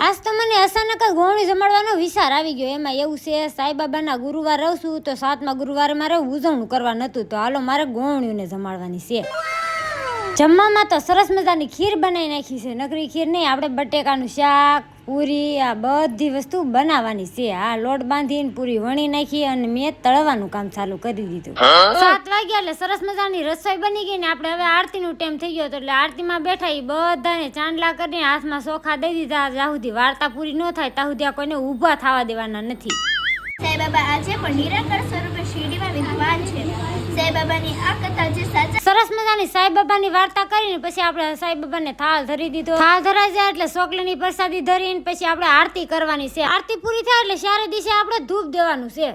આજ તો મને અચાનક જ ગોવણી જમાડવાનો વિચાર આવી ગયો. એમાં એવું છે, સાંઈબાબાના ગુરુવાર રહું છું તો 7મા ગુરુવારે મારે ઉજવણું કરવા નહોતું, તો હાલો મારે ગોવણીઓને જમાડવાની છે. જમવામાં તો સરસ મજાની ખીર બનાવી નાખી છે. નકરી ખીર નહીં, આપણે બટેકાનું શાક, પૂરી, આ બધી વસ્તુ બનાવવાની છે. આ લોટ બાંધીને પૂરી વણી નાખી અને મેં તળવાનું કામ ચાલુ કરી દીધું. 7 વાગ્યા એટલે સરસ મજાની રસોઈ બની ગઈ ને આપણે હવે આરતીનો ટાઈમ થઈ ગયો હતો એટલે આરતીમાં બેઠા એ બધાને ચાંદલા કરીને હાથમાં ચોખા દઈ દીધા. જ્યાં સુધી વાર્તા પૂરી ન થાય ત્યાં સુધી આ કોઈને ઊભા થવા દેવાના નથી. સાંઈબાબા આજે પણ નિરાકાર સ્વરૂપે શિરડીમાં વિદ્વાન છે. સાંઈબાબાની આ કથા જે સાચા સરસ મજાની સાંઈબાબાની વાર્તા કરીને પછી આપણે સાંઈબાબાને થાળ ધરી દીધો. થાળ ધરાઈ જાય એટલે ચોકલીની પ્રસાદી ધરીને પછી આપણે આરતી કરવાની છે. આરતી પૂરી થાય એટલે ચારે દિવસે આપણે ધૂપ દેવાનું છે.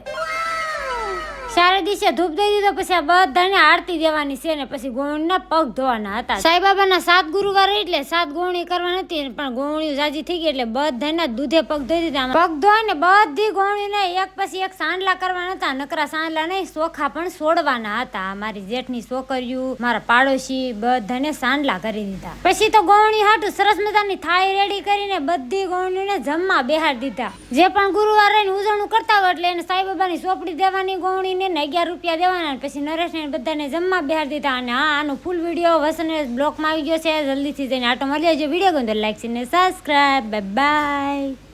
ચારે દિવસે ધૂપ દઈ દીધો પછી આ બધાને આરતી દેવાની છે ને પછી ગોવણીના પગ ધોવાના હતા. સાંઈબાબાના 7 ગુરુવાર એટલે 7 ગોવણી કરવાની હતી, પણ ગોવણીઓ જાજી થઈ ગઈ એટલે બધાના દૂધે પગ ધોઈ દીધા. પગ ધોઈને બધી ગોવણીને એક પછી એક સાંડલા કરવાના હતા. નકરા સાંડલા નહીં, ચોખા પણ છોડવાના હતા. મારી જેઠની છોકરીઓ, મારા પાડોશી બધાને સાંડલા કરી દીધા. પછી તો ગોવણી હાટું સરસ મજાની થાળી રેડી કરીને બધી ગોવણીને જમવા બેહાડી દીધા. જે પણ ગુરુવાર રહીને ઉજવણું કરતા હોય એટલે એને સાંઈબાબાની ચોપડી દેવાની, ગોવણીને 11 રૂપિયા દેવાના. પછી નરેશને બધાને જમવા બેહાડી દીધા. અને હા, આનો ફૂલ વિડીયો વસને બ્લોકમાં આવી ગયો છે. જલ્દીથી જઈને આટો મારી લેજો. વિડીયો ગમે તો લાઈક અને સબસ્ક્રાઇબ. Bye bye.